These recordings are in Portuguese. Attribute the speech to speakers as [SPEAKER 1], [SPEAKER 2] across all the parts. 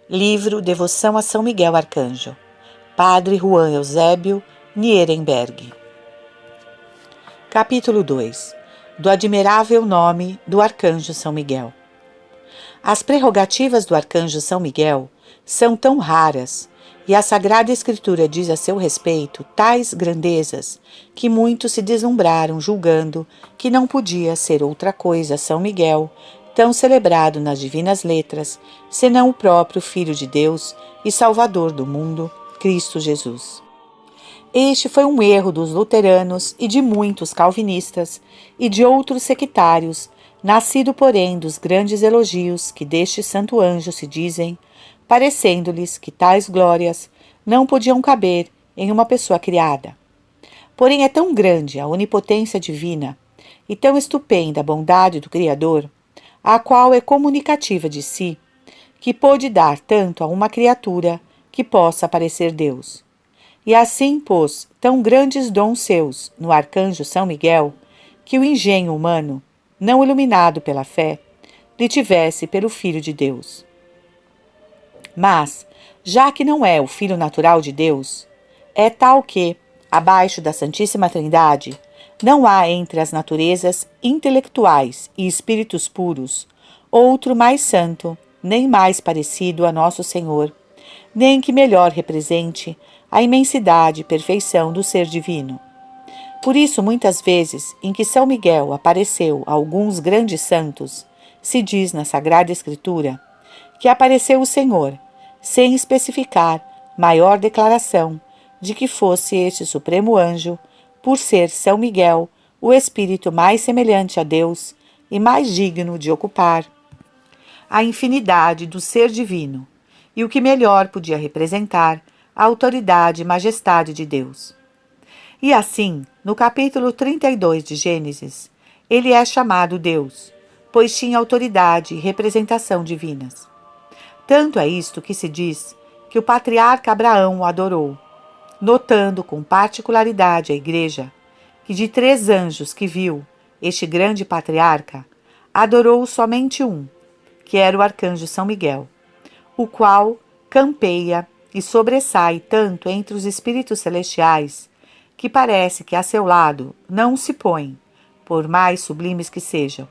[SPEAKER 1] Livro Devoção a São Miguel Arcanjo, Padre Juan Eusébio Nierenberg. Capítulo 2. Do admirável nome do Arcanjo São Miguel. As prerrogativas do Arcanjo São Miguel são tão raras, e a Sagrada Escritura diz a seu respeito tais grandezas, que muitos se deslumbraram julgando que não podia ser outra coisa São Miguel, tão celebrado nas divinas letras, senão o próprio Filho de Deus e Salvador do mundo, Cristo Jesus. Este foi um erro dos luteranos e de muitos calvinistas e de outros sectários, nascido, porém, dos grandes elogios que deste santo anjo se dizem, parecendo-lhes que tais glórias não podiam caber em uma pessoa criada. Porém, é tão grande a onipotência divina e tão estupenda a bondade do Criador, a qual é comunicativa de si, que pôde dar tanto a uma criatura que possa parecer Deus. E assim pôs tão grandes dons seus no arcanjo São Miguel, que o engenho humano, não iluminado pela fé, lhe tivesse pelo Filho de Deus. Mas, já que não é o Filho natural de Deus, é tal que, abaixo da Santíssima Trindade, não há entre as naturezas intelectuais e espíritos puros outro mais santo, nem mais parecido a nosso Senhor, nem que melhor represente a imensidade e perfeição do ser divino. Por isso, muitas vezes, em que São Miguel apareceu a alguns grandes santos, se diz na Sagrada Escritura que apareceu o Senhor, sem especificar maior declaração de que fosse este supremo anjo, por ser São Miguel o espírito mais semelhante a Deus e mais digno de ocupar a infinidade do ser divino, e o que melhor podia representar a autoridade e majestade de Deus. E assim, no capítulo 32 de Gênesis, ele é chamado Deus, pois tinha autoridade e representação divinas. Tanto é isto que se diz que o patriarca Abraão o adorou, notando com particularidade a Igreja que de 3 anjos que viu este grande patriarca, adorou somente um, que era o arcanjo São Miguel, o qual campeia e sobressai tanto entre os espíritos celestiais, que parece que a seu lado não se põe, por mais sublimes que sejam.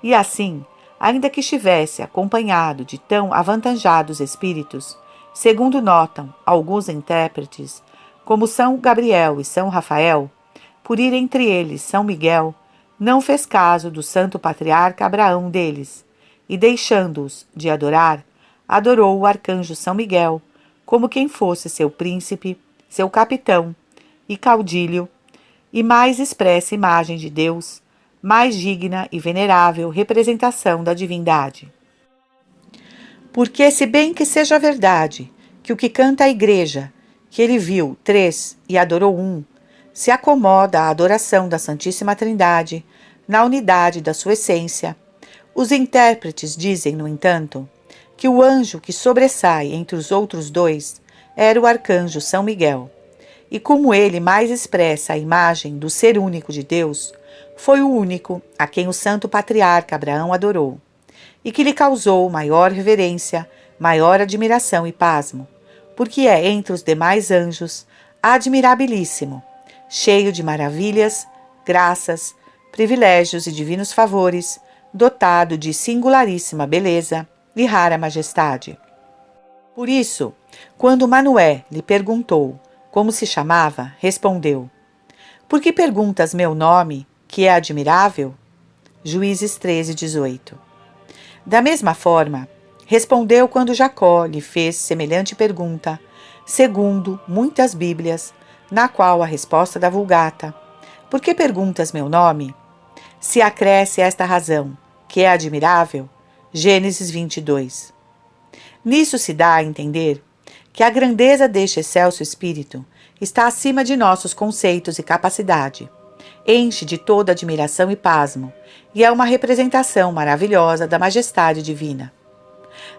[SPEAKER 1] E assim, ainda que estivesse acompanhado de tão avantajados espíritos, segundo notam alguns intérpretes, como São Gabriel e São Rafael, por ir entre eles São Miguel, não fez caso do santo patriarca Abraão deles, e deixando-os de adorar, adorou o arcanjo São Miguel, como quem fosse seu príncipe, seu capitão e caudilho, e mais expressa imagem de Deus, mais digna e venerável representação da divindade. Porque, se bem que seja verdade que o que canta a Igreja, que ele viu 3 e adorou um, se acomoda à adoração da Santíssima Trindade, na unidade da sua essência, os intérpretes dizem, no entanto, que o anjo que sobressai entre os outros 2 era o arcanjo São Miguel, e como ele mais expressa a imagem do ser único de Deus, foi o único a quem o santo patriarca Abraão adorou, e que lhe causou maior reverência, maior admiração e pasmo, porque é entre os demais anjos admirabilíssimo, cheio de maravilhas, graças, privilégios e divinos favores, dotado de singularíssima beleza e rara majestade. Por isso, quando Manoé lhe perguntou como se chamava, respondeu: Por que perguntas meu nome, que é admirável? Juízes 13:18. Da mesma forma, respondeu quando Jacó lhe fez semelhante pergunta, segundo muitas Bíblias, na qual a resposta da Vulgata: Por que perguntas meu nome? Se acresce esta razão, que é admirável, Gênesis 22. Nisso se dá a entender que a grandeza deste excelso espírito está acima de nossos conceitos e capacidade, enche de toda admiração e pasmo, e é uma representação maravilhosa da majestade divina.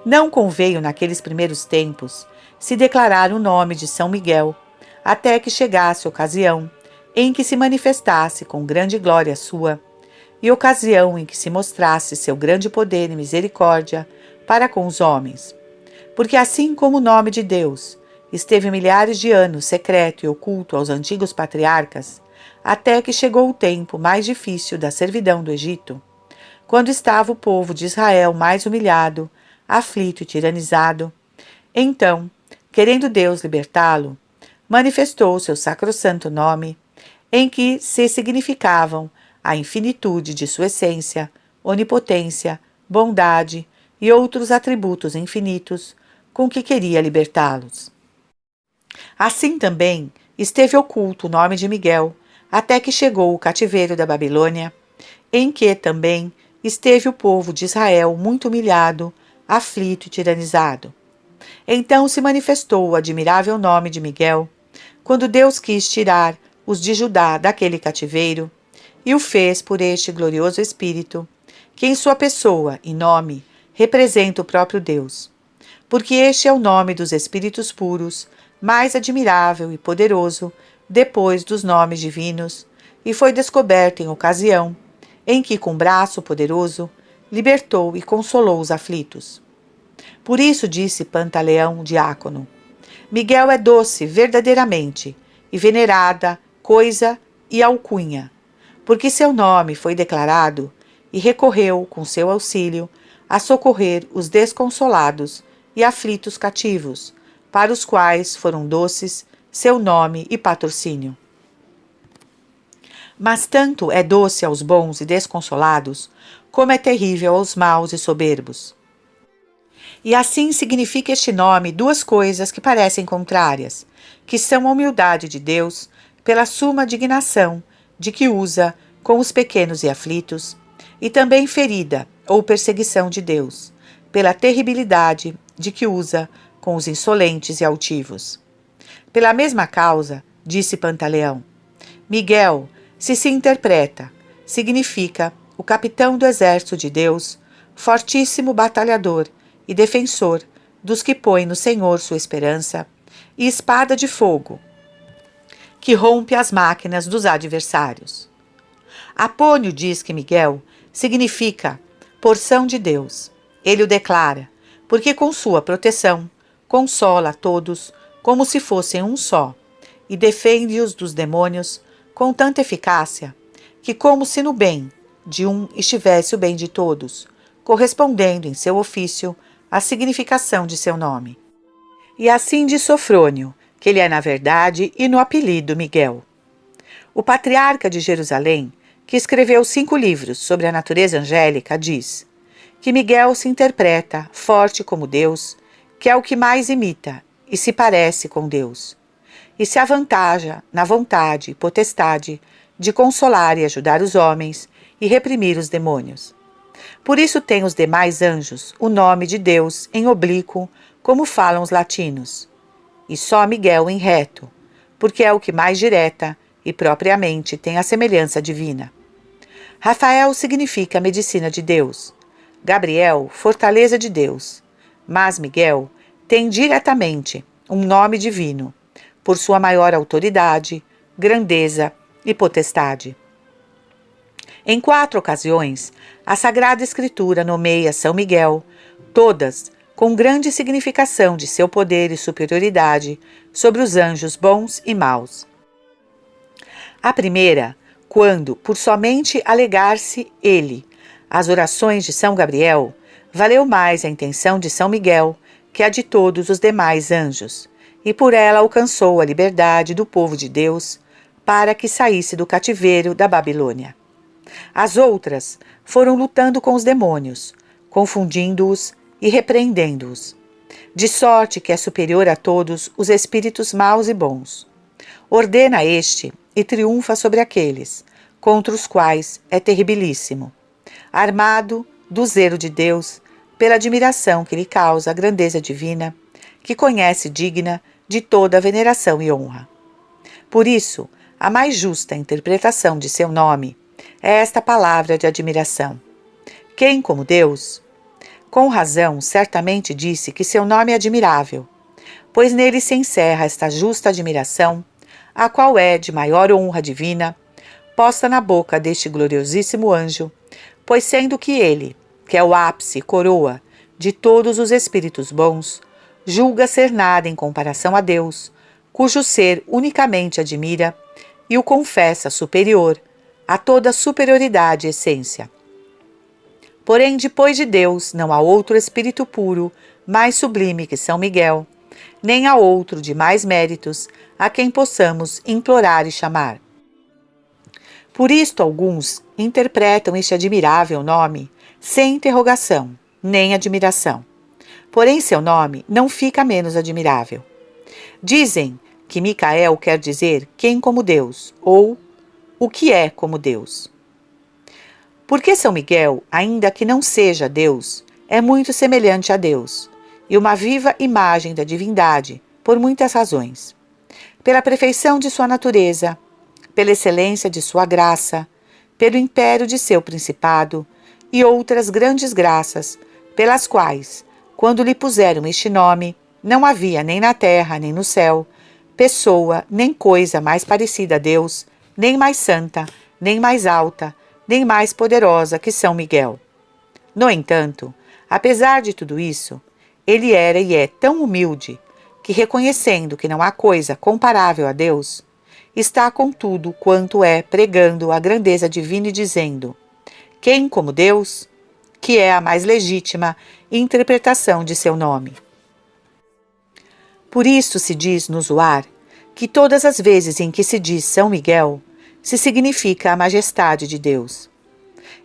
[SPEAKER 1] Não conveio naqueles primeiros tempos se declarar o nome de São Miguel, até que chegasse ocasião em que se manifestasse com grande glória sua, e ocasião em que se mostrasse seu grande poder e misericórdia para com os homens, Porque assim como o nome de Deus esteve milhares de anos secreto e oculto aos antigos patriarcas, até que chegou o tempo mais difícil da servidão do Egito, quando estava o povo de Israel mais humilhado, aflito e tiranizado, então, querendo Deus libertá-lo, manifestou seu sacrossanto nome, em que se significavam a infinitude de sua essência, onipotência, bondade e outros atributos infinitos com que queria libertá-los. Assim também esteve oculto o nome de Miguel, até que chegou o cativeiro da Babilônia, em que também esteve o povo de Israel muito humilhado, aflito e tiranizado. Então se manifestou o admirável nome de Miguel, quando Deus quis tirar os de Judá daquele cativeiro, e o fez por este glorioso Espírito, que em sua pessoa e nome representa o próprio Deus. Porque este é o nome dos Espíritos puros, mais admirável e poderoso depois dos nomes divinos, e foi descoberto em ocasião em que, com braço poderoso, libertou e consolou os aflitos. Por isso disse Pantaleão, diácono: Miguel é doce verdadeiramente, e venerada coisa e alcunha, porque seu nome foi declarado e recorreu, com seu auxílio, a socorrer os desconsolados e aflitos cativos, para os quais foram doces seu nome e patrocínio. Mas tanto é doce aos bons e desconsolados, como é terrível aos maus e soberbos. E assim significa este nome duas coisas que parecem contrárias, que são a humildade de Deus pela suma dignação de que usa com os pequenos e aflitos, e também ferida ou perseguição de Deus, pela terribilidade de que usa com os insolentes e altivos. Pela mesma causa, disse Pantaleão, Miguel, se interpreta, significa o capitão do exército de Deus, fortíssimo batalhador e defensor dos que põem no Senhor sua esperança, e espada de fogo, que rompe as máquinas dos adversários. Apônio diz que Miguel significa porção de Deus. Ele o declara, porque com sua proteção consola a todos como se fossem um só, e defende-os dos demônios com tanta eficácia que, como se no bem de um estivesse o bem de todos, correspondendo em seu ofício à significação de seu nome. E assim diz Sofrônio, que ele é na verdade e no apelido Miguel. O patriarca de Jerusalém, que escreveu 5 livros sobre a natureza angélica, diz que Miguel se interpreta forte como Deus, que é o que mais imita e se parece com Deus, e se avantaja na vontade e potestade de consolar e ajudar os homens e reprimir os demônios. Por isso tem os demais anjos o nome de Deus em oblíquo, como falam os latinos, e só Miguel em reto, porque é o que mais direta e propriamente tem a semelhança divina. Rafael significa medicina de Deus, Gabriel, fortaleza de Deus, mas Miguel tem diretamente um nome divino, por sua maior autoridade, grandeza e potestade. Em 4 ocasiões, a Sagrada Escritura nomeia São Miguel, todas com grande significação de seu poder e superioridade sobre os anjos bons e maus. A primeira, quando, por somente alegar-se ele às orações de São Gabriel, valeu mais a intenção de São Miguel que a de todos os demais anjos, e por ela alcançou a liberdade do povo de Deus para que saísse do cativeiro da Babilônia. As outras foram lutando com os demônios, confundindo-os e repreendendo-os, de sorte que é superior a todos os espíritos maus e bons. Ordena este e triunfa sobre aqueles, contra os quais é terribilíssimo, armado do zelo de Deus, pela admiração que lhe causa a grandeza divina, que conhece digna de toda a veneração e honra. Por isso, a mais justa interpretação de seu nome é esta palavra de admiração. Quem como Deus? Com razão, certamente disse que seu nome é admirável, pois nele se encerra esta justa admiração, a qual é de maior honra divina, posta na boca deste gloriosíssimo anjo, pois sendo que ele, que é o ápice e coroa de todos os espíritos bons, julga ser nada em comparação a Deus, cujo ser unicamente admira e o confessa superior a toda superioridade e essência. Porém, depois de Deus, não há outro espírito puro, mais sublime que São Miguel, nem há outro de mais méritos a quem possamos implorar e chamar. Por isto, alguns interpretam este admirável nome sem interrogação, nem admiração. Porém, seu nome não fica menos admirável. Dizem que Micael quer dizer quem como Deus, ou o que é como Deus. Porque São Miguel, ainda que não seja Deus, é muito semelhante a Deus, e uma viva imagem da divindade, por muitas razões. Pela perfeição de sua natureza, pela excelência de sua graça, pelo império de seu principado e outras grandes graças, pelas quais, quando lhe puseram este nome, não havia nem na terra nem no céu, pessoa nem coisa mais parecida a Deus, nem mais santa, nem mais alta, nem mais poderosa que São Miguel. No entanto, apesar de tudo isso, ele era e é tão humilde que, reconhecendo que não há coisa comparável a Deus, está com tudo quanto é pregando a grandeza divina e dizendo: quem como Deus? Que é a mais legítima interpretação de seu nome. Por isso se diz no Zoar que todas as vezes em que se diz São Miguel, se significa a majestade de Deus.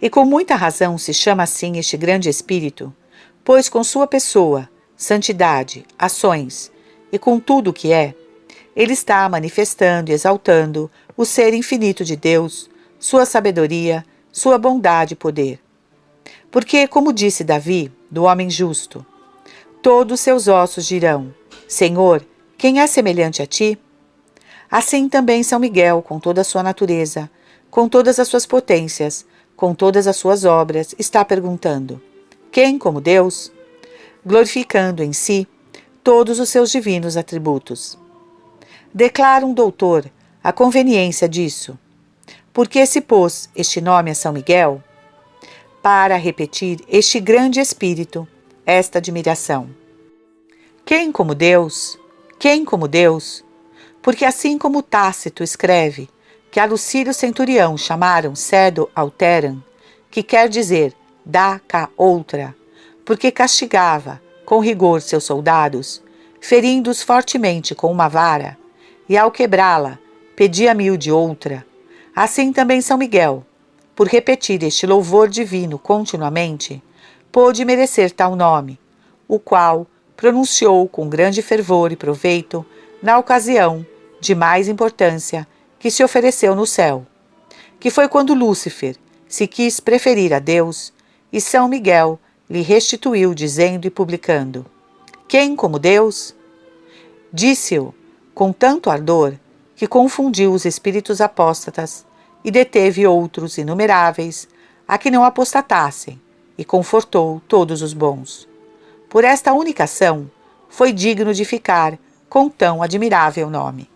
[SPEAKER 1] E com muita razão se chama assim este grande espírito, pois com sua pessoa, santidade, ações e com tudo o que é, ele está manifestando e exaltando o ser infinito de Deus, sua sabedoria, sua bondade e poder. Porque, como disse Davi, do homem justo, todos seus ossos dirão: Senhor, quem é semelhante a ti? Assim também São Miguel, com toda a sua natureza, com todas as suas potências, com todas as suas obras, está perguntando: quem como Deus? Glorificando em si todos os seus divinos atributos. Declara um doutor a conveniência disso. Porque se pôs este nome a São Miguel? Para repetir este grande espírito, esta admiração. Quem como Deus? Quem como Deus? Porque assim como Tácito escreve que a Lucílio centurião chamaram cedo alteram, que quer dizer dá cá outra, porque castigava com rigor seus soldados, ferindo-os fortemente com uma vara, e ao quebrá-la, pedia 1000 de outra. Assim também São Miguel, por repetir este louvor divino continuamente, pôde merecer tal nome, o qual pronunciou com grande fervor e proveito na ocasião de mais importância que se ofereceu no céu, que foi quando Lúcifer se quis preferir a Deus e São Miguel lhe restituiu dizendo e publicando: quem como Deus? Disse-o com tanto ardor que confundiu os espíritos apóstatas e deteve outros inumeráveis a que não apostatassem e confortou todos os bons. Por esta única ação foi digno de ficar com tão admirável nome.